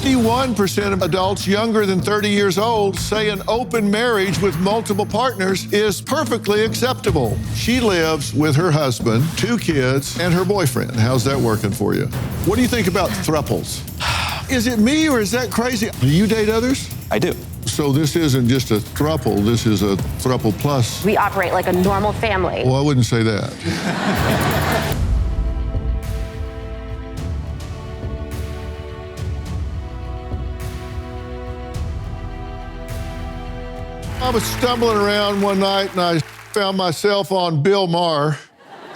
51% of adults younger than 30 years old say an open marriage with multiple partners is perfectly acceptable. She lives with her husband, 2 kids, and her boyfriend. How's that working for you? What do you think about thruples? Is it me or is that crazy? Do you date others? I do. So this isn't just a throuple, this is a throuple plus. We operate like a normal family. Well, I wouldn't say that. I was stumbling around one night and I found myself on Bill Maher,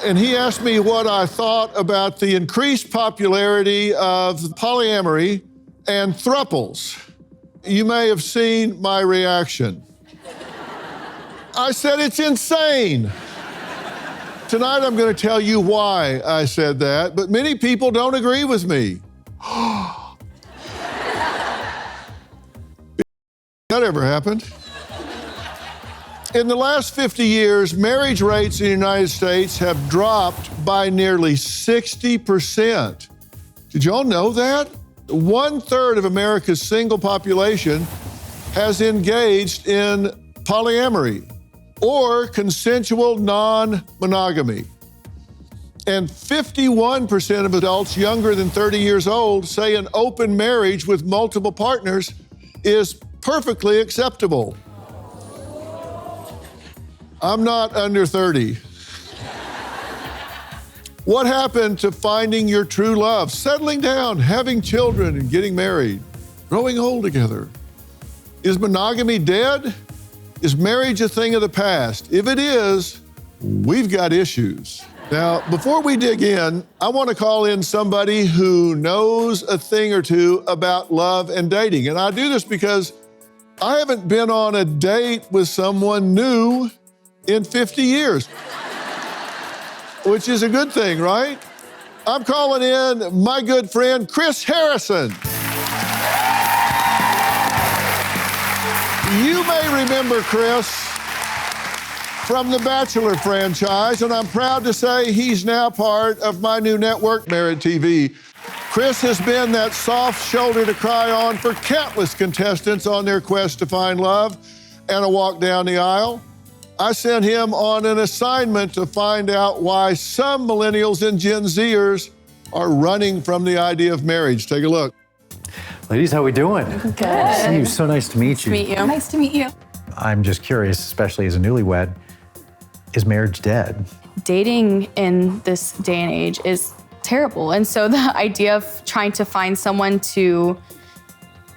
and he asked me what I thought about the increased popularity of polyamory and thruples. You may have seen my reaction. I said, it's insane. Tonight I'm going to tell you why I said that, but many people don't agree with me. That ever happened? In the last 50 years, marriage rates in the United States have dropped by nearly 60%. Did y'all know that? 1/3 of America's single population has engaged in polyamory or consensual non-monogamy. And 51% of adults younger than 30 years old say an open marriage with multiple partners is perfectly acceptable. I'm not under 30. What happened to finding your true love, settling down, having children, and getting married, growing old together? Is monogamy dead? Is marriage a thing of the past? If it is, we've got issues. Now, before we dig in, I want to call in somebody who knows a thing or two about love and dating. And I do this because I haven't been on a date with someone new in 50 years, which is a good thing, right? I'm calling in my good friend, Chris Harrison. You may remember Chris from the Bachelor franchise, and I'm proud to say he's now part of my new network, Married TV. Chris has been that soft shoulder to cry on for countless contestants on their quest to find love and a walk down the aisle. I sent him on an assignment to find out why some millennials and Gen Zers are running from the idea of marriage. Take a look. Ladies, how we doing? Good. See you. So nice to meet you. Nice to meet you. Nice to meet you. I'm just curious, especially as a newlywed, is marriage dead? Dating in this day and age is terrible. And so the idea of trying to find someone to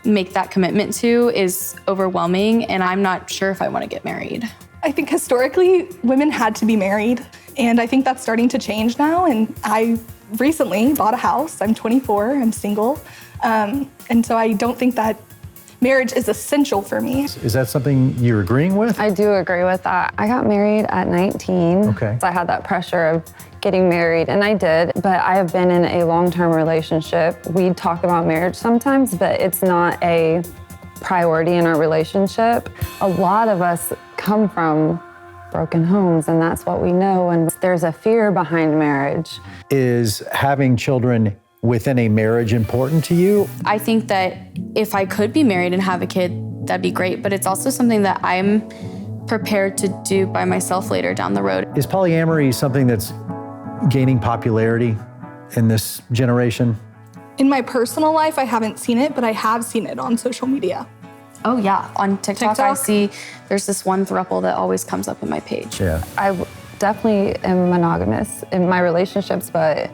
make that commitment to is overwhelming, and I'm not sure if I want to get married. I think historically, women had to be married, and I think that's starting to change now, and I recently bought a house. I'm 24, I'm single, and so I don't think that marriage is essential for me. Is that something you're agreeing with? I do agree with that. I got married at 19. Okay. So I had that pressure of getting married, and I did, but I have been in a long-term relationship. We talk about marriage sometimes, but it's not a priority in our relationship. A lot of us come from broken homes, and that's what we know, and there's a fear behind marriage. Is having children within a marriage important to you? I think that if I could be married and have a kid, that'd be great, but it's also something that I'm prepared to do by myself later down the road. Is polyamory something that's gaining popularity in this generation? In my personal life, I haven't seen it, but I have seen it on social media. Oh yeah, on TikTok, I see there's this one throuple that always comes up in my page. Yeah. I definitely am monogamous in my relationships, but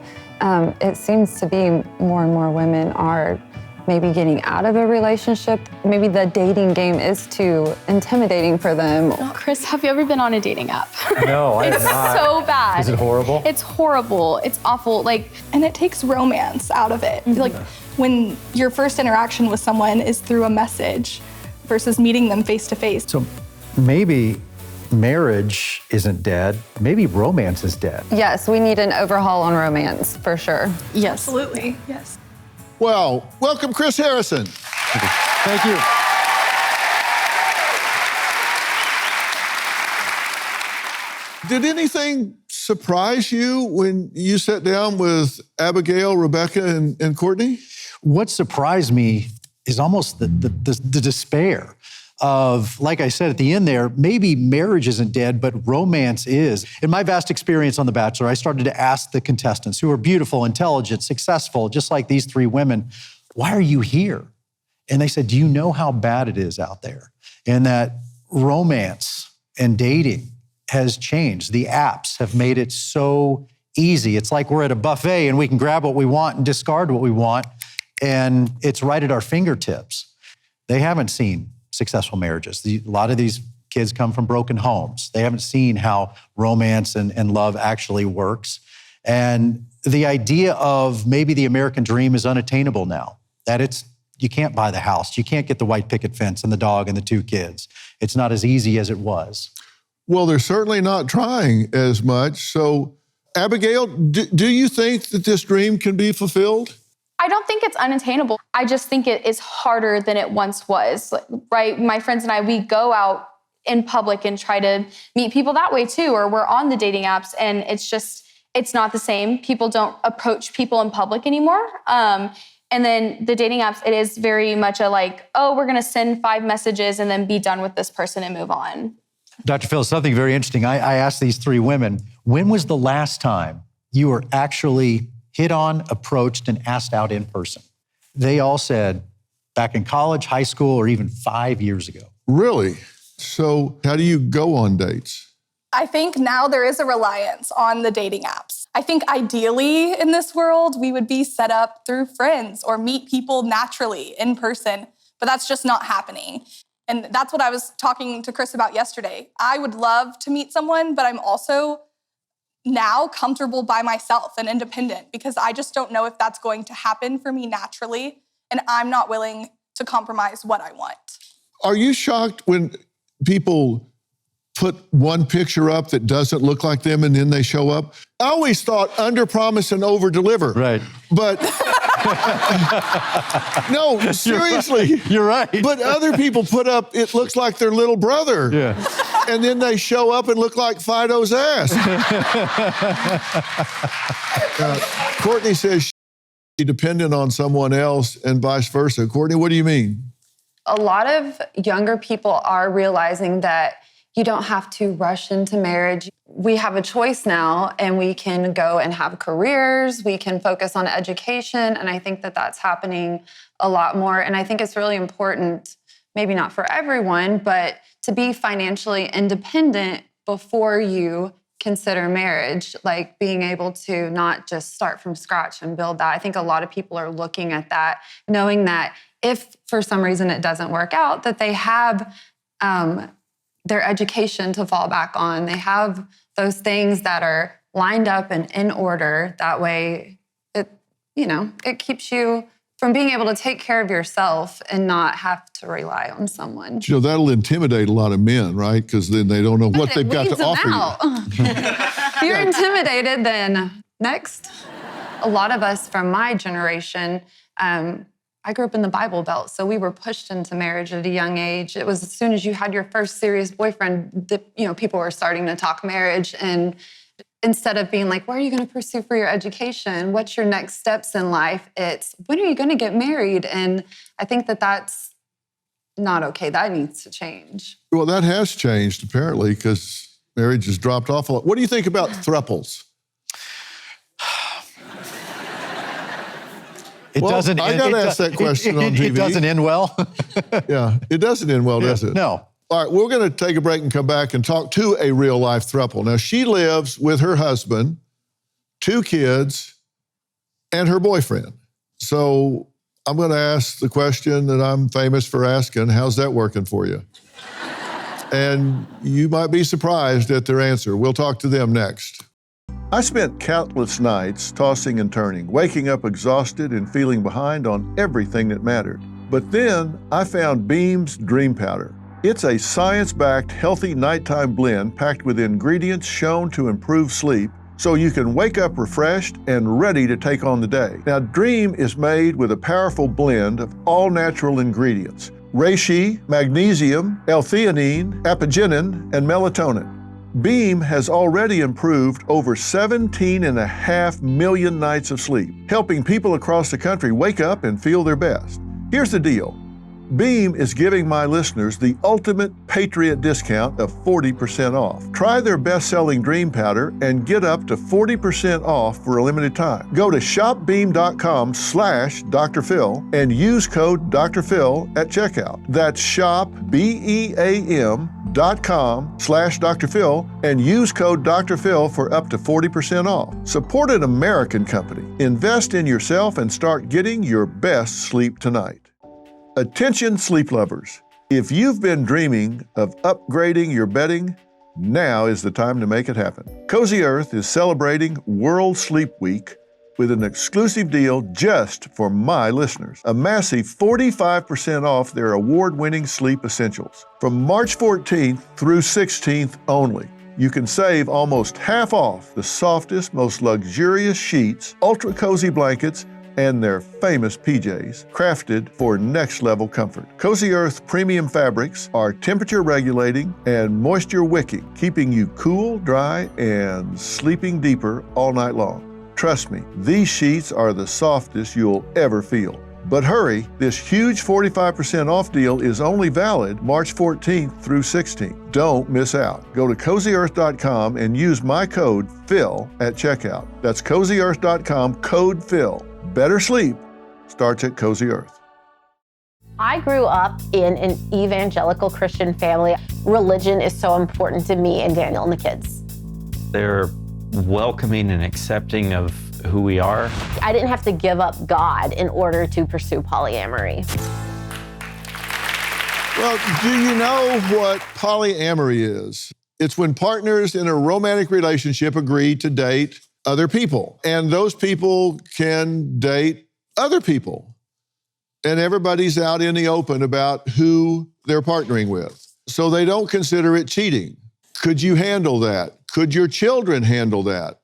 it seems to be more and more women are maybe getting out of a relationship. Maybe the dating game is too intimidating for them. Oh, Chris, have you ever been on a dating app? No, I have not. It's so bad. Is it horrible? It's horrible. It's awful. And it takes romance out of it. Like when your first interaction with someone is through a message versus meeting them face to face. So maybe marriage isn't dead. Maybe romance is dead. Yes, we need an overhaul on romance, for sure. Yes. Absolutely, yes. Well, welcome Chris Harrison. Thank you. Did anything surprise you when you sat down with Abigail, Rebecca, and Courtney? What surprised me is almost the despair of, like I said at the end there, maybe marriage isn't dead, but romance is. In my vast experience on The Bachelor, I started to ask the contestants, who are beautiful, intelligent, successful, just like these three women, why are you here? And they said, do you know how bad it is out there? And that romance and dating has changed. The apps have made it so easy. It's like we're at a buffet and we can grab what we want and discard what we want, and it's right at our fingertips. They haven't seen successful marriages. A lot of these kids come from broken homes. They haven't seen how romance and love actually works. And the idea of maybe the American dream is unattainable now, that you can't buy the house, you can't get the white picket fence and the dog and the 2 kids. It's not as easy as it was. Well, they're certainly not trying as much. So, Abigail, do you think that this dream can be fulfilled? I don't think it's unattainable. I just think it is harder than it once was, right? My friends and I, we go out in public and try to meet people that way too, or we're on the dating apps, and it's not the same. People don't approach people in public anymore. And then the dating apps, it is very much a like, oh, we're gonna send 5 messages and then be done with this person and move on. Dr. Phil, something very interesting. I asked these 3 women, when was the last time you were actually hit on, approached, and asked out in person? They all said back in college, high school, or even 5 years ago. Really? So how do you go on dates? I think now there is a reliance on the dating apps. I think ideally in this world, we would be set up through friends or meet people naturally in person, but that's just not happening. And that's what I was talking to Chris about yesterday. I would love to meet someone, but I'm also now comfortable by myself and independent because I just don't know if that's going to happen for me naturally, and I'm not willing to compromise what I want. Are you shocked when people put one picture up that doesn't look like them and then they show up? I always thought under-promise and over-deliver. Right. But no, seriously. You're right. But other people put up, it looks like their little brother. Yeah. And then they show up and look like Fido's ass. Courtney says she's dependent on someone else and vice versa. Courtney, what do you mean? A lot of younger people are realizing that you don't have to rush into marriage. We have a choice now, and we can go and have careers. We can focus on education, and I think that that's happening a lot more. And I think it's really important, maybe not for everyone, but to be financially independent before you consider marriage, like being able to not just start from scratch and build that. I think a lot of people are looking at that, knowing that if for some reason it doesn't work out, that they have their education to fall back on. They have those things that are lined up and in order. That way, it keeps you from being able to take care of yourself and not have to rely on someone. You know, that'll intimidate a lot of men, right? Because then they don't know what they've got to offer you. If you're intimidated, then next. A lot of us from my generation, I grew up in the Bible Belt, so we were pushed into marriage at a young age. It was as soon as you had your first serious boyfriend that, people were starting to talk marriage. And instead of being like, what are you going to pursue for your education? What's your next steps in life? It's, when are you going to get married? And I think that that's not okay. That needs to change. Well, that has changed, apparently, because marriage has dropped off a lot. What do you think about throuples? I got to ask that question on TV. It doesn't end well. Yeah, it doesn't end well, does it? No. All right, we're going to take a break and come back and talk to a real-life throuple. Now, she lives with her husband, 2 kids, and her boyfriend. So I'm going to ask the question that I'm famous for asking, how's that working for you? And you might be surprised at their answer. We'll talk to them next. I spent countless nights tossing and turning, waking up exhausted and feeling behind on everything that mattered. But then I found Beam's Dream Powder. It's a science-backed, healthy nighttime blend packed with ingredients shown to improve sleep so you can wake up refreshed and ready to take on the day. Now, Dream is made with a powerful blend of all-natural ingredients: reishi, magnesium, L-theanine, apigenin, and melatonin. Beam has already improved over 17.5 million nights of sleep, helping people across the country wake up and feel their best. Here's the deal. Beam is giving my listeners the ultimate Patriot discount of 40% off. Try their best-selling Dream Powder and get up to 40% off for a limited time. Go to shopbeam.com/Dr. Phil and use code Dr. Phil at checkout. That's shopbeam.com/Dr. Phil and use code Dr. Phil for up to 40% off. Support an American company. Invest in yourself and start getting your best sleep tonight. Attention sleep lovers. If you've been dreaming of upgrading your bedding, now is the time to make it happen. Cozy Earth is celebrating World Sleep Week with an exclusive deal just for my listeners. A massive 45% off their award-winning sleep essentials. From March 14th through 16th only. You can save almost half off the softest, most luxurious sheets, ultra cozy blankets, and their famous PJs, crafted for next-level comfort. Cozy Earth premium fabrics are temperature-regulating and moisture-wicking, keeping you cool, dry, and sleeping deeper all night long. Trust me, these sheets are the softest you'll ever feel. But hurry, this huge 45% off deal is only valid March 14th through 16th. Don't miss out. Go to CozyEarth.com and use my code PHIL at checkout. That's CozyEarth.com, code PHIL. Better sleep starts at Cozy Earth. I grew up in an evangelical Christian family. Religion is so important to me and Daniel and the kids. They're welcoming and accepting of who we are. I didn't have to give up God in order to pursue polyamory. Well, do you know what polyamory is? It's when partners in a romantic relationship agree to date other people, and those people can date other people. And everybody's out in the open about who they're partnering with. So they don't consider it cheating. Could you handle that? Could your children handle that?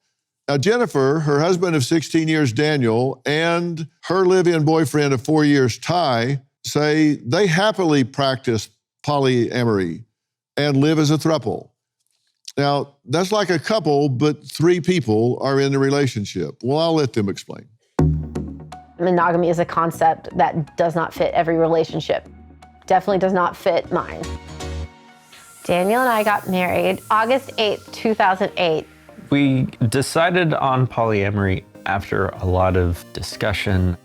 Now, Jennifer, her husband of 16 years, Daniel, and her live-in boyfriend of 4 years, Ty, say they happily practice polyamory and live as a throuple. Now, that's like a couple, but 3 people are in the relationship. Well, I'll let them explain. Monogamy is a concept that does not fit every relationship. Definitely does not fit mine. Daniel and I got married August 8th, 2008. We decided on polyamory after a lot of discussion.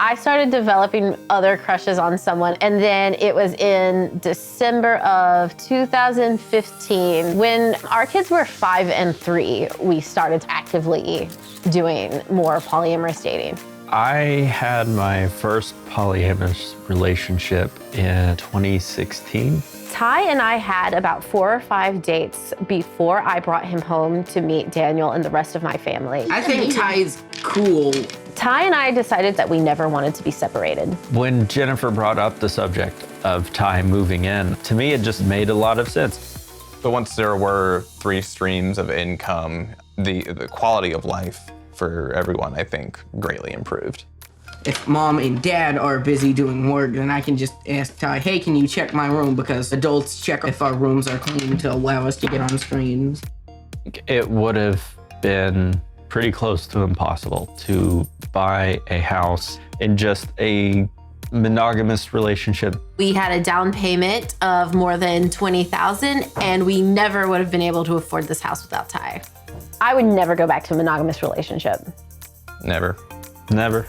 I started developing other crushes on someone, and then it was in December of 2015, when our kids were 5 and 3, we started actively doing more polyamorous dating. I had my first polyamorous relationship in 2016. Ty and I had about 4 or 5 dates before I brought him home to meet Daniel and the rest of my family. I think Ty's cool. Ty and I decided that we never wanted to be separated. When Jennifer brought up the subject of Ty moving in, to me it just made a lot of sense. But once there were 3 streams of income, the quality of life for everyone, I think, greatly improved. If mom and dad are busy doing work, then I can just ask Ty, hey, can you check my room? Because adults check if our rooms are clean to allow us to get on screens. It would have been pretty close to impossible to buy a house in just a monogamous relationship. We had a down payment of more than $20,000, and we never would have been able to afford this house without Ty. I would never go back to a monogamous relationship. Never. Never.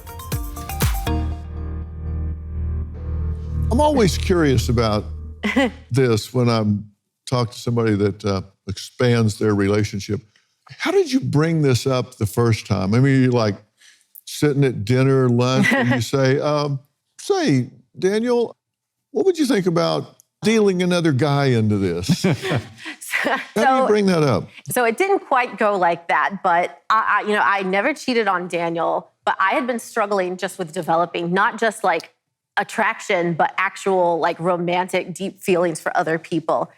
I'm always curious about this when I'm talking to somebody that expands their relationship. How did you bring this up the first time? I mean, you're like sitting at dinner, lunch, and you say, say, Daniel, what would you think about dealing another guy into this? How do you bring that up? So it didn't quite go like that, but I never cheated on Daniel, but I had been struggling just with developing not just like attraction, but actual like romantic, deep feelings for other people.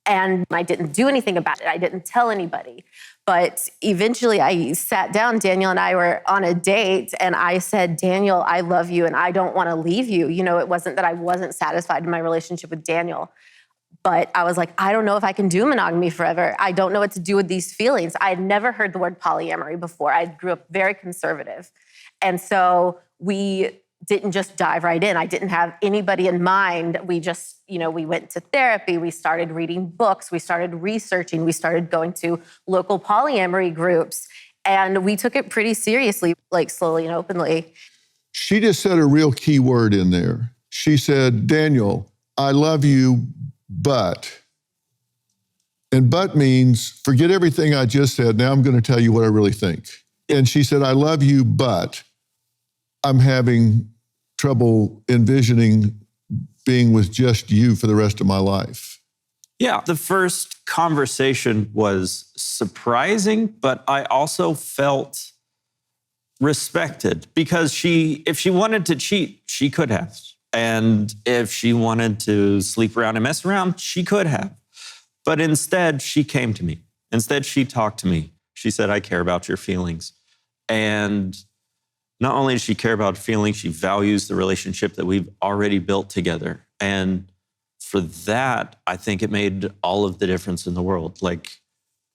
And I didn't do anything about it. I didn't tell anybody. But eventually I sat down, Daniel and I were on a date, and I said, Daniel, I love you and I don't want to leave you. You know, it wasn't that I wasn't satisfied in my relationship with Daniel, but I was like, I don't know if I can do monogamy forever. I don't know what to do with these feelings. I had never heard the word polyamory before. I grew up very conservative. And so we didn't just dive right in. I didn't have anybody in mind. We just, we went to therapy. We started reading books. We started researching. We started going to local polyamory groups. And we took it pretty seriously, like slowly and openly. She just said a real key word in there. She said, Daniel, I love you, but. And but means, forget everything I just said. Now I'm going to tell you what I really think. And she said, I love you, but I'm having trouble envisioning being with just you for the rest of my life. Yeah, the first conversation was surprising, but I also felt respected because if she wanted to cheat, she could have. And if she wanted to sleep around and mess around, she could have. But instead, she came to me. Instead, she talked to me. She said, I care about your feelings. And not only does she care about feelings, she values the relationship that we've already built together. And for that, I think it made all of the difference in the world. Like,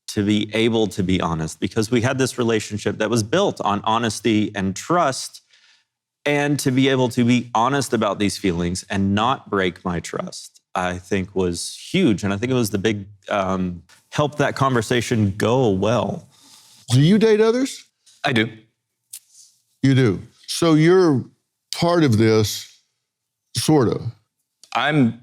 to be able to be honest, because we had this relationship that was built on honesty and trust, and to be able to be honest about these feelings and not break my trust, I think was huge. And I think it was the big help that conversation go well. Do you date others? I do. You do. So you're part of this, sort of. I'm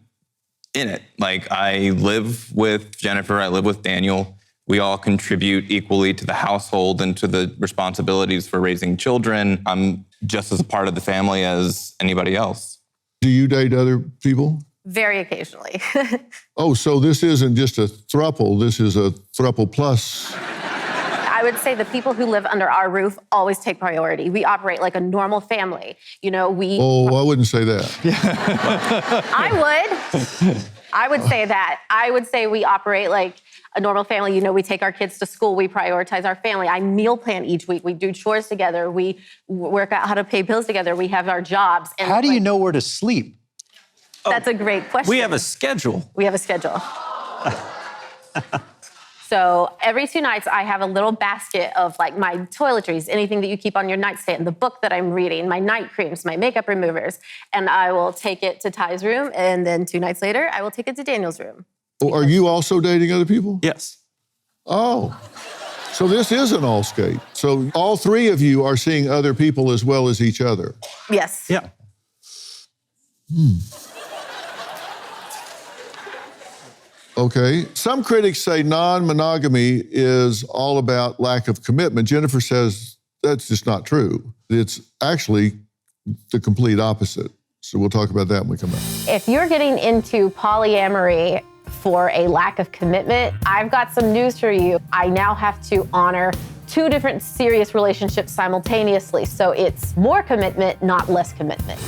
in it. Like, I live with Jennifer, I live with Daniel. We all contribute equally to the household and to the responsibilities for raising children. I'm just as a part of the family as anybody else. Do you date other people? Very occasionally. Oh, so this isn't just a throuple, this is a throuple plus. I would say the people who live under our roof always take priority. We operate like a normal family. Oh, I wouldn't say that. I would say that. I would say we operate like a normal family. We take our kids to school. We prioritize our family. I meal plan each week. We do chores together. We work out how to pay bills together. We have our jobs. And how do you know where to sleep? That's a great question. We have a schedule. We have a schedule. So every 2 nights, I have a little basket of like my toiletries, anything that you keep on your nightstand, the book that I'm reading, my night creams, my makeup removers, and I will take it to Ty's room, and then 2 nights later, I will take it to Daniel's room. Oh, are you also dating other people? Yes. Oh, so this is an all-skate. So all 3 of you are seeing other people as well as each other. Yes. Yeah. Okay. Some critics say non-monogamy is all about lack of commitment. Jennifer says that's just not true. It's actually the complete opposite. So we'll talk about that when we come back. If you're getting into polyamory for a lack of commitment, I've got some news for you. I now have to honor 2 different serious relationships simultaneously. So it's more commitment, not less commitment.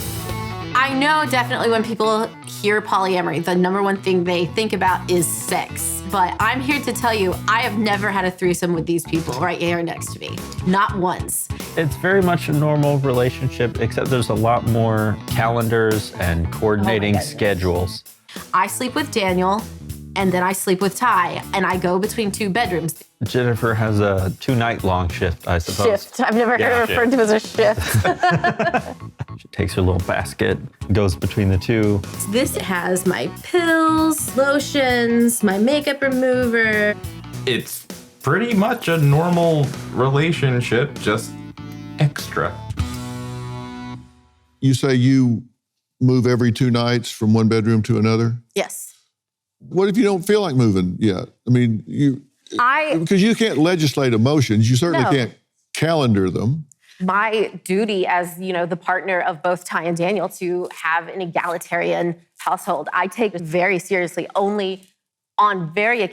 I know definitely when people hear polyamory, the number one thing they think about is sex. But I'm here to tell you, I have never had a threesome with these people right here next to me. Not once. It's very much a normal relationship, except there's a lot more calendars and coordinating schedules. I sleep with Daniel, and then I sleep with Ty, and I go between 2 bedrooms. Jennifer has a 2-night-long shift, I suppose. Shift. I've never heard it referred to as a shift. She takes her little basket, goes between the 2. This has my pills, lotions, my makeup remover. It's pretty much a normal relationship, just extra. You say you move every 2 nights from one bedroom to another? Yes. What if you don't feel like moving yet? I mean, because you can't legislate emotions. You certainly can't calendar them. My duty as, the partner of both Ty and Daniel to have an egalitarian household, I take very seriously. Only on very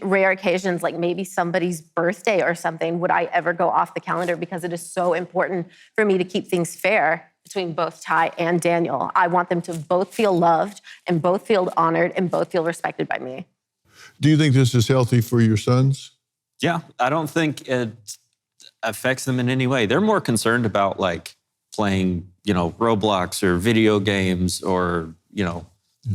rare occasions, like maybe somebody's birthday or something, would I ever go off the calendar, because it is so important for me to keep things fair between both Ty and Daniel. I want them to both feel loved and both feel honored and both feel respected by me. Do you think this is healthy for your sons? Yeah, I don't think it affects them in any way. They're more concerned about like playing, Roblox or video games or,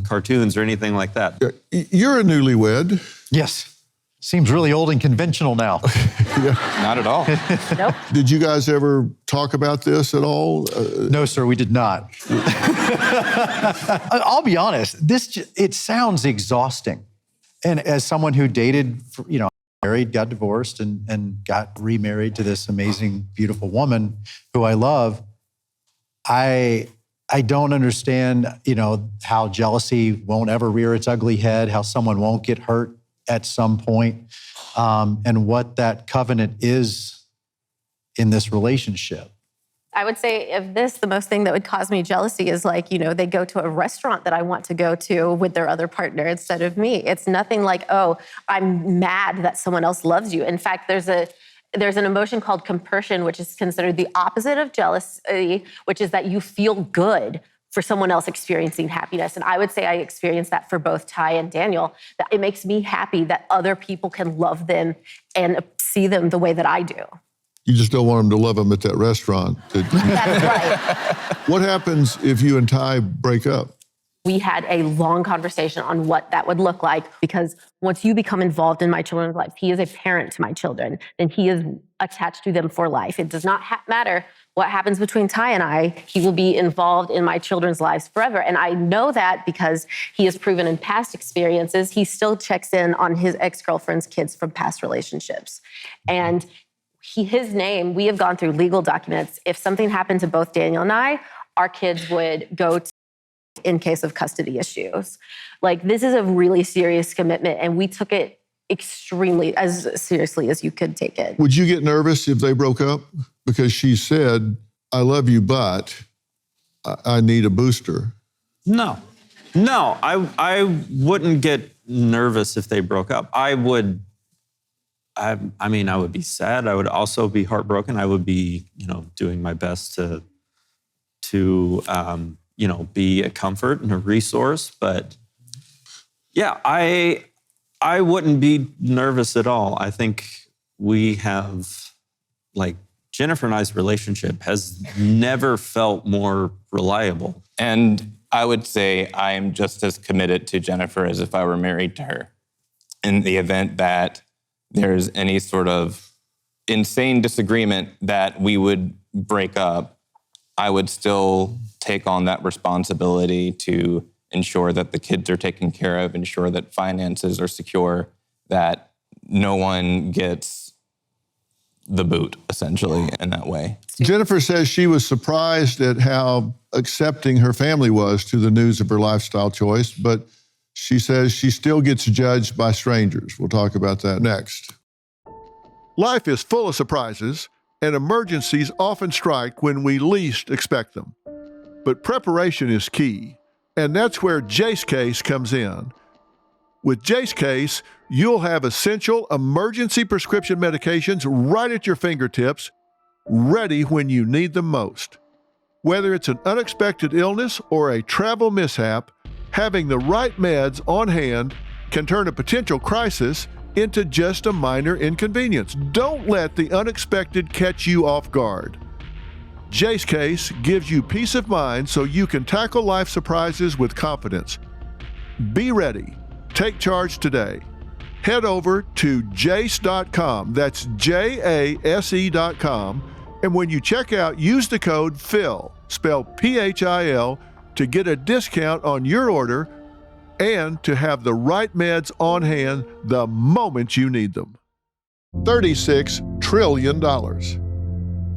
cartoons or anything like that. You're a newlywed. Yes. Seems really old and conventional now. Not at all. Nope. Did you guys ever talk about this at all? No, sir, we did not. I'll be honest, it sounds exhausting. And as someone who dated, married, got divorced, and got remarried to this amazing, beautiful woman who I love, I don't understand, how jealousy won't ever rear its ugly head, how someone won't get hurt at some point, and what that covenant is in this relationship. I would say the most thing that would cause me jealousy is they go to a restaurant that I want to go to with their other partner instead of me. It's nothing like, oh, I'm mad that someone else loves you. In fact, there's an emotion called compersion, which is considered the opposite of jealousy, which is that you feel good for someone else experiencing happiness. And I would say I experienced that for both Ty and Daniel, that it makes me happy that other people can love them and see them the way that I do. You just don't want them to love them at that restaurant. That's right. What happens if you and Ty break up? We had a long conversation on what that would look like, because once you become involved in my children's life, he is a parent to my children, and he is attached to them for life. It does not matter what happens between Ty and I, he will be involved in my children's lives forever. And I know that because he has proven in past experiences, he still checks in on his ex-girlfriend's kids from past relationships. And his name, we have gone through legal documents. If something happened to both Daniel and I, our kids would go to in case of custody issues. This is a really serious commitment, and we took it extremely as seriously as you could take it. Would you get nervous if they broke up? Because she said, I love you, but I need a booster. No, I wouldn't get nervous if they broke up. I would be sad. I would also be heartbroken. I would be, doing my best to be a comfort and a resource. But yeah, I wouldn't be nervous at all. I think we have, Jennifer and I's relationship has never felt more reliable. And I would say I am just as committed to Jennifer as if I were married to her. In the event that there's any sort of insane disagreement that we would break up, I would still take on that responsibility to ensure that the kids are taken care of, ensure that finances are secure, that no one gets the boot, essentially, in that way. Jennifer says she was surprised at how accepting her family was to the news of her lifestyle choice, but she says she still gets judged by strangers. We'll talk about that next. Life is full of surprises, and emergencies often strike when we least expect them. But preparation is key, and that's where Jace Case comes in. With Jace Case, you'll have essential emergency prescription medications right at your fingertips, ready when you need them most. Whether it's an unexpected illness or a travel mishap, having the right meds on hand can turn a potential crisis into just a minor inconvenience. Don't let the unexpected catch you off guard. Jace Case gives you peace of mind so you can tackle life surprises with confidence. Be ready. Take charge today. Head over to jace.com. That's JASE.com. And when you check out, use the code PHIL, spelled PHIL, to get a discount on your order and to have the right meds on hand the moment you need them. $36 trillion.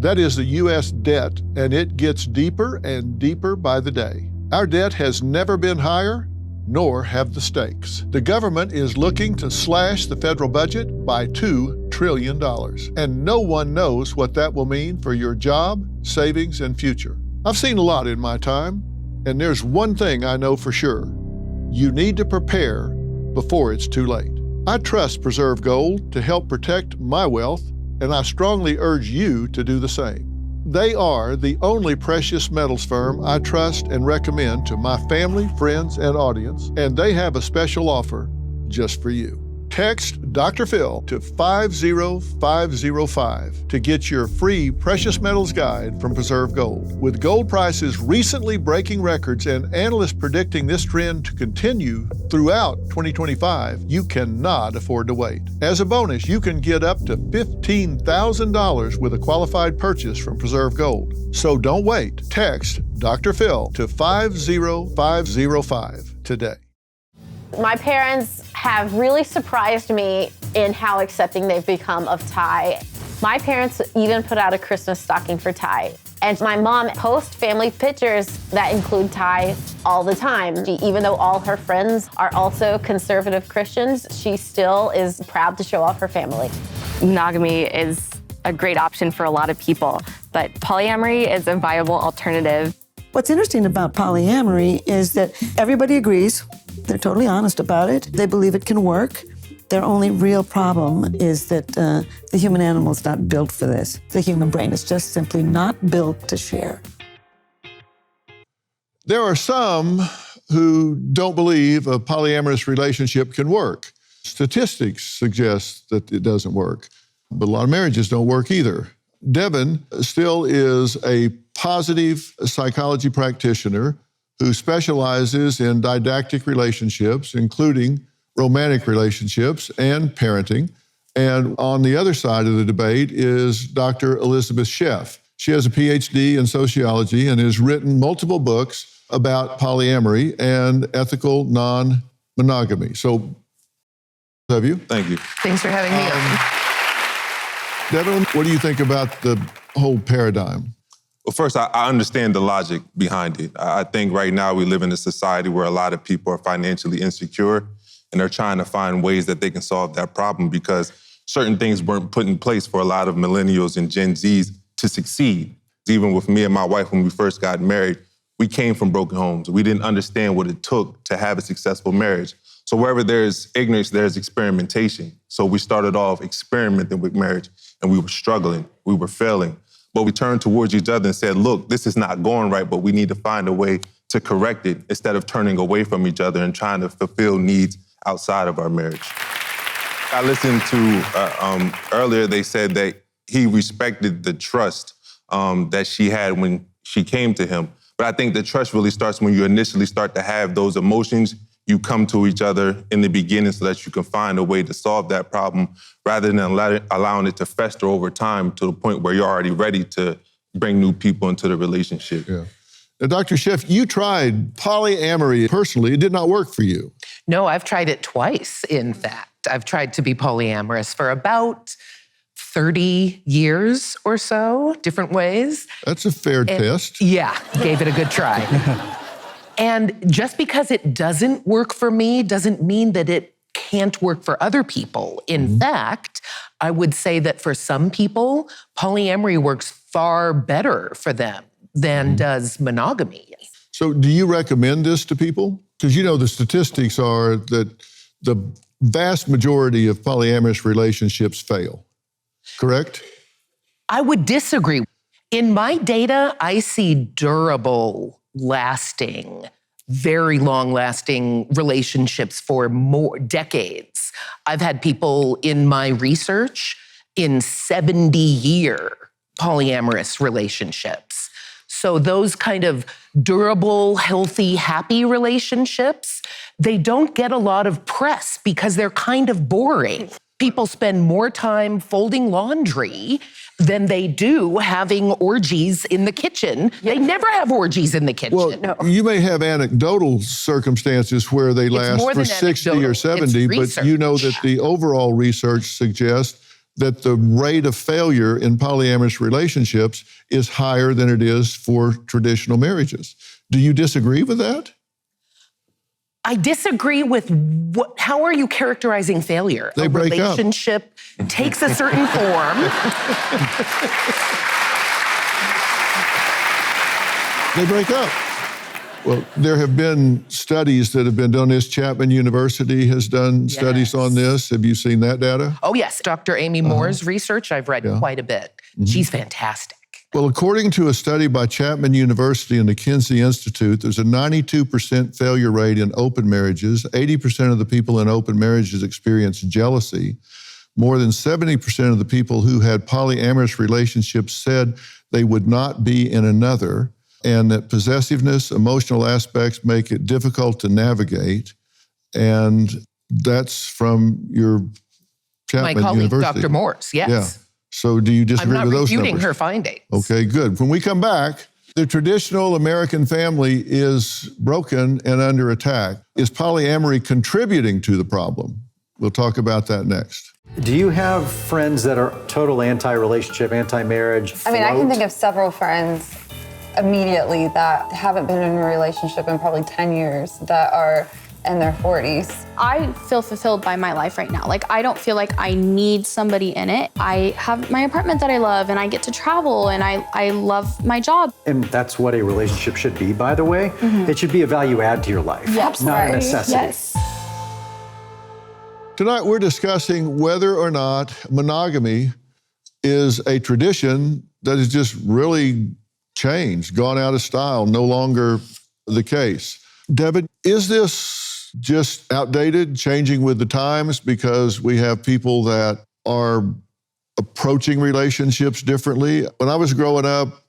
That is the U.S. debt, and it gets deeper and deeper by the day. Our debt has never been higher, nor have the stakes. The government is looking to slash the federal budget by $2 trillion, and no one knows what that will mean for your job, savings, and future. I've seen a lot in my time, and there's one thing I know for sure. You need to prepare before it's too late. I trust Preserve Gold to help protect my wealth, and I strongly urge you to do the same. They are the only precious metals firm I trust and recommend to my family, friends, and audience, and they have a special offer just for you. Text Dr. Phil to 50505 to get your free Precious Metals Guide from Preserve Gold. With gold prices recently breaking records and analysts predicting this trend to continue throughout 2025, you cannot afford to wait. As a bonus, you can get up to $15,000 with a qualified purchase from Preserve Gold. So don't wait. Text Dr. Phil to 50505 today. My parents have really surprised me in how accepting they've become of Ty. My parents even put out a Christmas stocking for Ty. And my mom posts family pictures that include Ty all the time. Even though all her friends are also conservative Christians, she still is proud to show off her family. Monogamy is a great option for a lot of people, but polyamory is a viable alternative. What's interesting about polyamory is that everybody agrees. They're totally honest about it. They believe it can work. Their only real problem is that the human animal is not built for this. The human brain is just simply not built to share. There are some who don't believe a polyamorous relationship can work. Statistics suggest that it doesn't work, but a lot of marriages don't work either. Devon Still is a positive psychology practitioner who specializes in didactic relationships, including romantic relationships and parenting. And on the other side of the debate is Dr. Elizabeth Sheff. She has a PhD in sociology and has written multiple books about polyamory and ethical non-monogamy. So, have you? Thank you. Thanks for having me on. Devon, what do you think about the whole paradigm? Well, first, I understand the logic behind it. I think right now we live in a society where a lot of people are financially insecure and they're trying to find ways that they can solve that problem because certain things weren't put in place for a lot of millennials and Gen Zs to succeed. Even with me and my wife, when we first got married, we came from broken homes. We didn't understand what it took to have a successful marriage. So wherever there's ignorance, there's experimentation. So we started off experimenting with marriage and we were struggling, we were failing. But we turned towards each other and said, look, this is not going right, but we need to find a way to correct it instead of turning away from each other and trying to fulfill needs outside of our marriage. I listened to, earlier they said that he respected the trust that she had when she came to him. But I think the trust really starts when you initially start to have those emotions. You come to each other in the beginning so that you can find a way to solve that problem rather than allowing it to fester over time to the point where you're already ready to bring new people into the relationship. Yeah. Now, Dr. Sheff, you tried polyamory personally. It did not work for you. No, I've tried it twice, in fact. I've tried to be polyamorous for about 30 years or so, different ways. That's a fair test. Yeah, gave it a good try. And just because it doesn't work for me doesn't mean that it can't work for other people. In fact, I would say that for some people, polyamory works far better for them than does monogamy. So do you recommend this to people? Because you know the statistics are that the vast majority of polyamorous relationships fail, correct? I would disagree. In my data, I see durable, lasting, very long-lasting relationships for more decades. I've had people in my research in 70-year polyamorous relationships. So those kind of durable, healthy, happy relationships, they don't get a lot of press because they're kind of boring. People spend more time folding laundry than they do having orgies in the kitchen. They never have orgies in the kitchen. Well, you may have anecdotal circumstances where they last for 60 or 70, but you know that the overall research suggests that the rate of failure in polyamorous relationships is higher than it is for traditional marriages. Do you disagree with that? I disagree with how are you characterizing failure? They break up. A relationship takes a certain form. They break up. Well, there have been studies that have been done. This Chapman University has done studies on this. Have you seen that data? Oh, yes. Dr. Amy Moore's research, I've read quite a bit. She's fantastic. Well, according to a study by Chapman University and the Kinsey Institute, there's a 92% failure rate in open marriages. 80% of the people in open marriages experience jealousy. More than 70% of the people who had polyamorous relationships said they would not be in another, and that possessiveness, emotional aspects make it difficult to navigate. And that's from your Chapman My colleague, University. Dr. Morse, yes. Yeah. So do you disagree I'm with not those refuting numbers? her findings. Okay, good. When we come back, the traditional American family is broken and under attack. Is polyamory contributing to the problem? We'll talk about that next. Do you have friends that are total anti-relationship, anti-marriage? I mean, I can float? think of several friends immediately that haven't been in a relationship in probably 10 years that are in their 40s. I feel fulfilled by my life right now. Like, I don't feel like I need somebody in it. I have my apartment that I love, and I get to travel, and I love my job. And that's what a relationship should be, by the way. Mhm. It should be a value add to your life, Yep. not a necessity. Yes. Tonight, we're discussing whether or not monogamy is a tradition that has just really changed, gone out of style, no longer the case. Devon, is this just outdated, changing with the times because we have people that are approaching relationships differently? When I was growing up,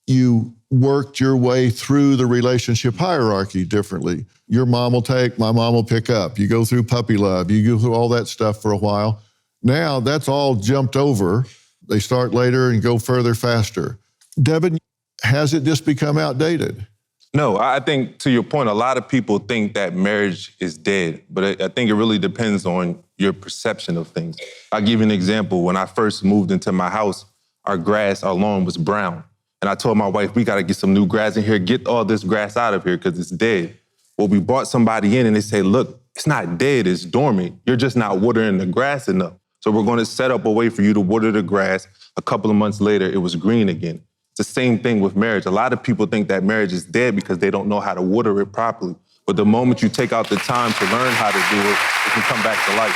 you worked your way through the relationship hierarchy differently. Your mom will take, my mom will pick up. You go through puppy love. You go through all that stuff for a while. Now that's all jumped over. They start later and go further faster. Devon, has it just become outdated? No, I think to your point, a lot of people think that marriage is dead, but I think it really depends on your perception of things. I'll give you an example. When I first moved into my house, our lawn was brown. And I told my wife, we got to get some new grass in here, get all this grass out of here because it's dead. Well, we brought somebody in and they say, look, it's not dead, it's dormant. You're just not watering the grass enough. So we're going to set up a way for you to water the grass. A couple of months later, it was green again. It's the same thing with marriage. A lot of people think that marriage is dead because they don't know how to water it properly. But the moment you take out the time to learn how to do it, it can come back to life.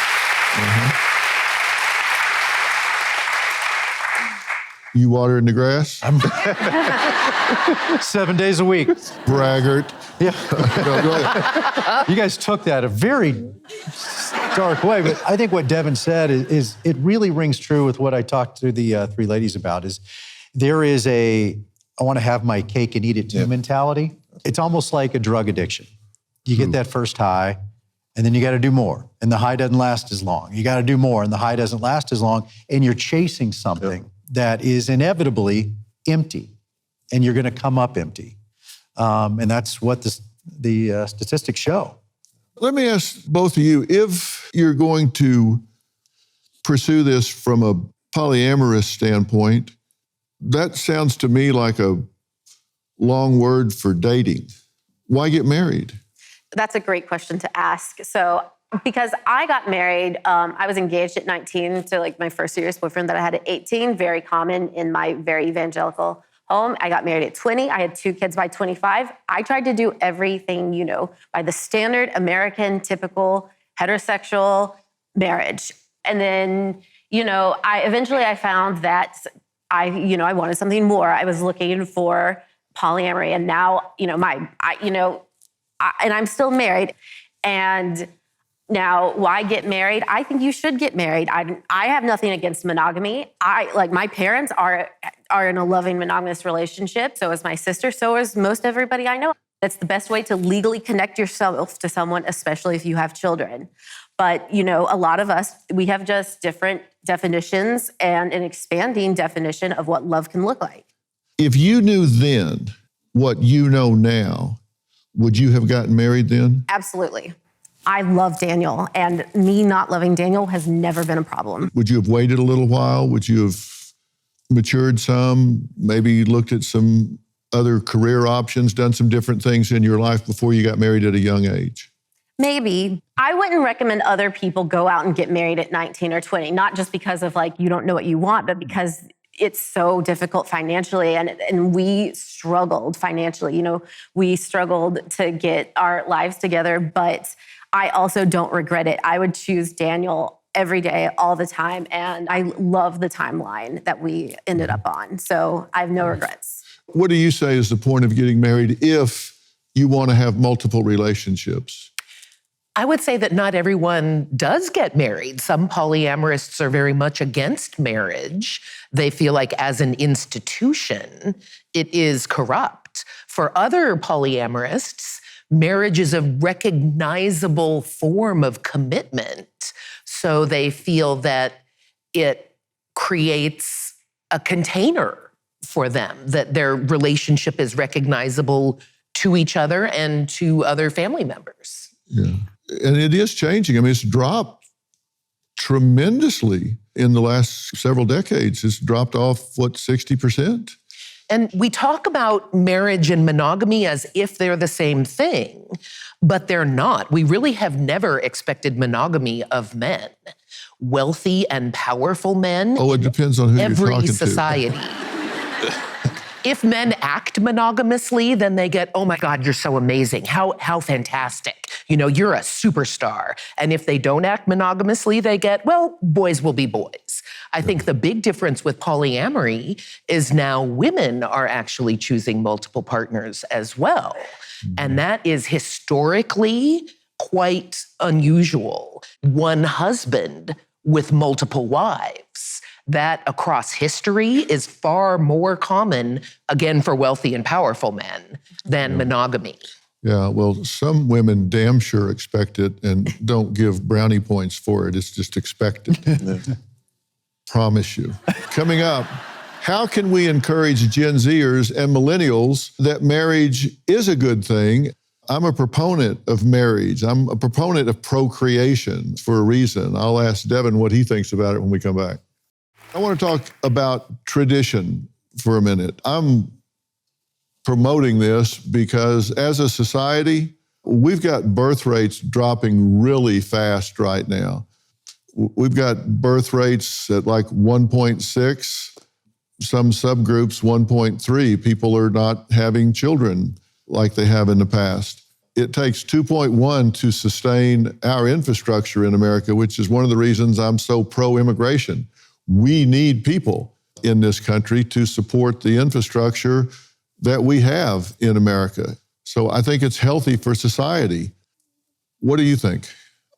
Mm-hmm. You watering the grass? 7 days a week. Braggart. Yeah. Go ahead. You guys took that a very dark way, but I think what Devon said is it really rings true with what I talked to the three ladies about. Is there is I want to have my cake and eat it too mentality. It's almost like a drug addiction. You get that first high, and then you got to do more, and the high doesn't last as long. You got to do more, and the high doesn't last as long, and you're chasing something that is inevitably empty, and you're going to come up empty. And that's what the statistics show. Let me ask both of you, if you're going to pursue this from a polyamorous standpoint, that sounds to me like a long word for dating. Why get married? That's a great question to ask. So, because I got married, I was engaged at 19 to like my first serious boyfriend that I had at 18, very common in my very evangelical home. I got married at 20. I had 2 kids by 25. I tried to do everything, by the standard American, typical heterosexual marriage. And then, I found that I wanted something more. I was looking for polyamory, and now, and I'm still married. And now, why get married? I think you should get married. I have nothing against monogamy. My parents are in a loving monogamous relationship. So is my sister. So is most everybody I know. That's the best way to legally connect yourself to someone, especially if you have children. But, a lot of us, we have just different definitions and an expanding definition of what love can look like. If you knew then what you know now, would you have gotten married then? Absolutely. I love Daniel, and me not loving Daniel has never been a problem. Would you have waited a little while? Would you have matured some, maybe looked at some other career options, done some different things in your life before you got married at a young age? Maybe. I wouldn't recommend other people go out and get married at 19 or 20, not just because of you don't know what you want, but because it's so difficult financially, and we struggled financially. We struggled to get our lives together, but I also don't regret it. I would choose Daniel every day, all the time. And I love the timeline that we ended up on. So I have no regrets. What do you say is the point of getting married if you want to have multiple relationships? I would say that not everyone does get married. Some polyamorists are very much against marriage. They feel like as an institution, it is corrupt. For other polyamorists, marriage is a recognizable form of commitment. So they feel that it creates a container for them, that their relationship is recognizable to each other and to other family members. Yeah. And it is changing. I mean, it's dropped tremendously in the last several decades. It's dropped off, 60%? And we talk about marriage and monogamy as if they're the same thing, but they're not. We really have never expected monogamy of men. Wealthy and powerful men. Oh, it depends on who you're talking to. Every society. If men act monogamously, then they get, oh my God, you're so amazing. How fantastic. You know, you're a superstar. And if they don't act monogamously, they get, well, boys will be boys. I think the big difference with polyamory is now women are actually choosing multiple partners as well. And that is historically quite unusual. One husband with multiple wives. That across history is far more common, again, for wealthy and powerful men than monogamy. Yeah, well, some women damn sure expect it and don't give brownie points for it. It's just expected. Promise you. Coming up, how can we encourage Gen Zers and millennials that marriage is a good thing? I'm a proponent of marriage. I'm a proponent of procreation for a reason. I'll ask Devon what he thinks about it when we come back. I want to talk about tradition for a minute. I'm promoting this because as a society, we've got birth rates dropping really fast right now. We've got birth rates at like 1.6, some subgroups 1.3. People are not having children like they have in the past. It takes 2.1 to sustain our infrastructure in America, which is one of the reasons I'm so pro-immigration. We need people in this country to support the infrastructure that we have in America. So I think it's healthy for society. What do you think?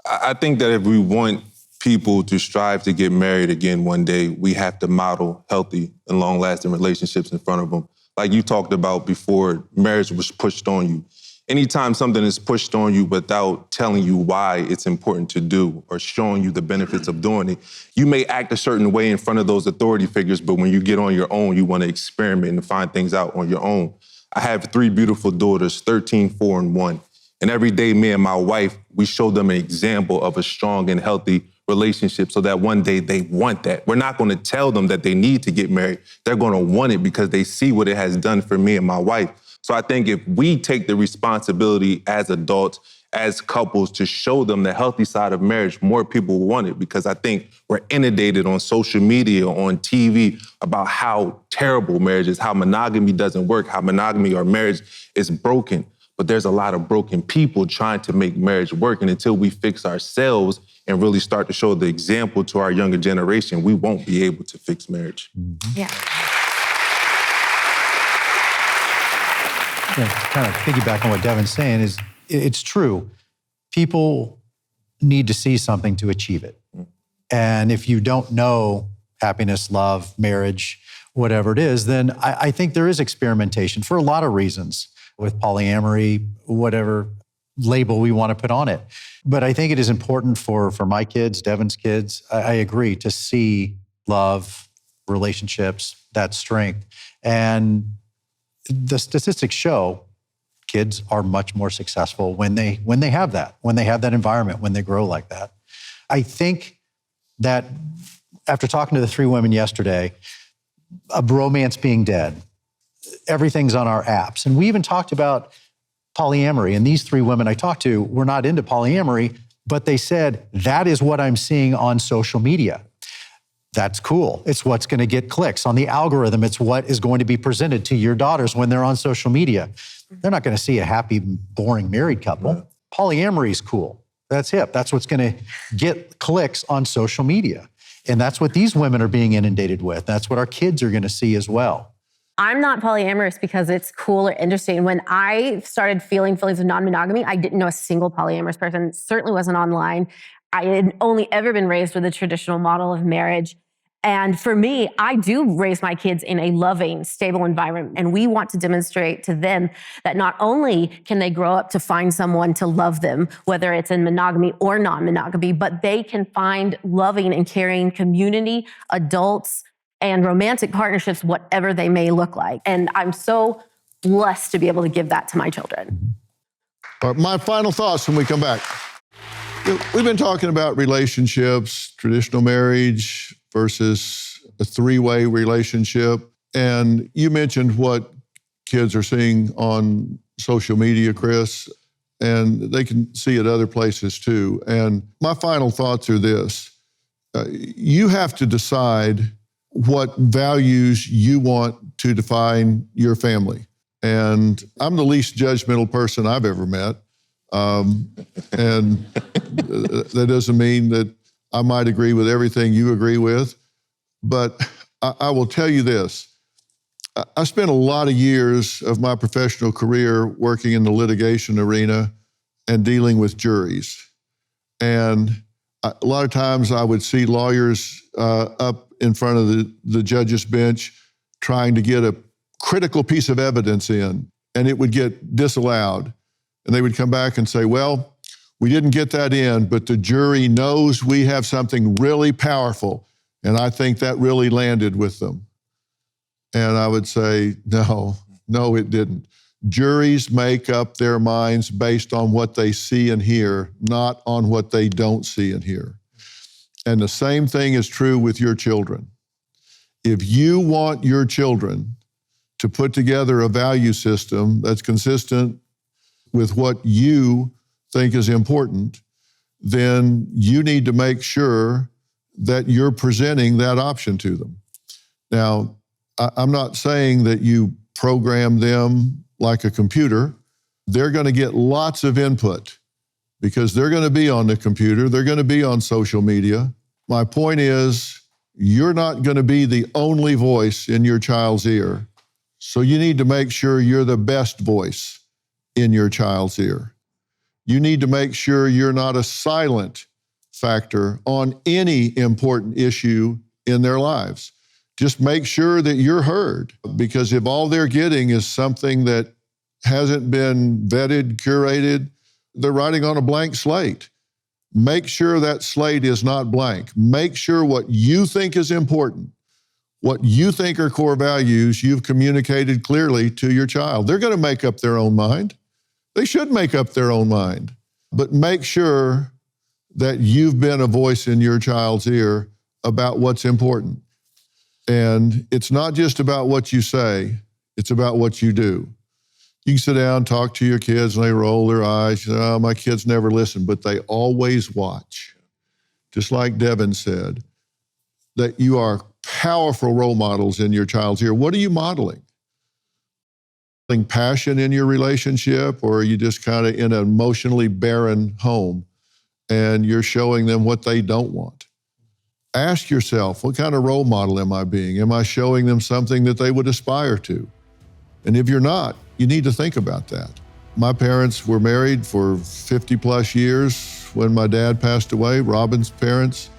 I think that if we want people to strive to get married again one day, we have to model healthy and long-lasting relationships in front of them. Like you talked about before, marriage was pushed on you. Anytime something is pushed on you without telling you why it's important to do or showing you the benefits of doing it, you may act a certain way in front of those authority figures, but when you get on your own, you want to experiment and find things out on your own. I have 3 beautiful daughters, 13, 4, and 1. And every day, me and my wife, we show them an example of a strong and healthy relationship so that one day they want that. We're not going to tell them that they need to get married. They're going to want it because they see what it has done for me and my wife. So I think if we take the responsibility as adults, as couples, to show them the healthy side of marriage, more people will want it, because I think we're inundated on social media, on TV, about how terrible marriage is, how monogamy doesn't work, how monogamy or marriage is broken. But there's a lot of broken people trying to make marriage work. And until we fix ourselves and really start to show the example to our younger generation, we won't be able to fix marriage. Yeah. Yeah, kind of piggyback on what Devon's saying is, it's true. People need to see something to achieve it. And if you don't know happiness, love, marriage, whatever it is, then I think there is experimentation for a lot of reasons with polyamory, whatever label we want to put on it. But I think it is important for my kids, Devon's kids, I agree, to see love, relationships, that strength. And the statistics show kids are much more successful when they have that environment, when they grow like that. I think that after talking to the 3 women yesterday, a bromance being dead, everything's on our apps. And we even talked about polyamory. And these 3 women I talked to were not into polyamory, but they said, that is what I'm seeing on social media. That's cool. It's what's going to get clicks on the algorithm. It's what is going to be presented to your daughters when they're on social media. They're not going to see a happy, boring married couple. Polyamory is cool. That's hip. That's what's going to get clicks on social media. And that's what these women are being inundated with. That's what our kids are going to see as well. I'm not polyamorous because it's cool or interesting. When I started feeling feelings of non-monogamy, I didn't know a single polyamorous person. It certainly wasn't online. I had only ever been raised with a traditional model of marriage. And for me, I do raise my kids in a loving, stable environment. And we want to demonstrate to them that not only can they grow up to find someone to love them, whether it's in monogamy or non-monogamy, but they can find loving and caring community, adults, and romantic partnerships, whatever they may look like. And I'm so blessed to be able to give that to my children. All right, my final thoughts when we come back. We've been talking about relationships, traditional marriage versus a three-way relationship. And you mentioned what kids are seeing on social media, Chris, and they can see it other places too. And my final thoughts are this. You have to decide what values you want to define your family. And I'm the least judgmental person I've ever met. And that doesn't mean that I might agree with everything you agree with, but I will tell you this. I spent a lot of years of my professional career working in the litigation arena and dealing with juries. And a lot of times I would see lawyers up in front of the judge's bench trying to get a critical piece of evidence in, and it would get disallowed. And they would come back and say, well, we didn't get that in, but the jury knows we have something really powerful. And I think that really landed with them. And I would say, no, it didn't. Juries make up their minds based on what they see and hear, not on what they don't see and hear. And the same thing is true with your children. If you want your children to put together a value system that's consistent with what you think is important, then you need to make sure that you're presenting that option to them. Now, I'm not saying that you program them like a computer. They're going to get lots of input because they're going to be on the computer. They're going to be on social media. My point is, you're not going to be the only voice in your child's ear. So you need to make sure you're the best voice in your child's ear. You need to make sure you're not a silent factor on any important issue in their lives. Just make sure that you're heard, because if all they're getting is something that hasn't been vetted, curated, they're writing on a blank slate. Make sure that slate is not blank. Make sure what you think is important, what you think are core values, you've communicated clearly to your child. They're going to make up their own mind. They should make up their own mind. But make sure that you've been a voice in your child's ear about what's important. And it's not just about what you say, it's about what you do. You can sit down, talk to your kids, and they roll their eyes. You say, oh, my kids never listen, but they always watch. Just like Devon said, that you are powerful role models in your child's ear. What are you modeling? Passion in your relationship, or are you just kind of in an emotionally barren home and you're showing them what they don't want? Ask yourself, what kind of role model am I being? Am I showing them something that they would aspire to? And if you're not, you need to think about that. My parents were married for 50 plus years when my dad passed away. Robin's parents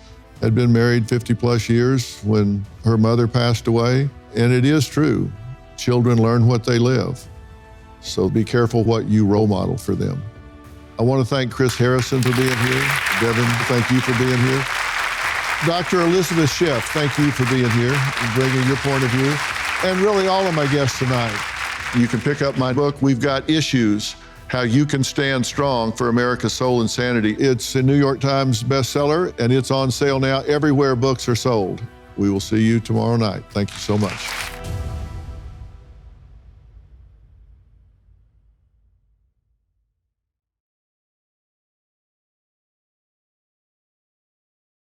had been married 50 plus years when her mother passed away. And it is true. Children learn what they live. So be careful what you role model for them. I want to thank Chris Harrison for being here. Devon, thank you for being here. Dr. Elizabeth Sheff, thank you for being here and bringing your point of view. And really all of my guests tonight. You can pick up my book, We've Got Issues, How You Can Stand Strong for America's Soul and Sanity. It's a New York Times bestseller, and it's on sale now everywhere books are sold. We will see you tomorrow night. Thank you so much.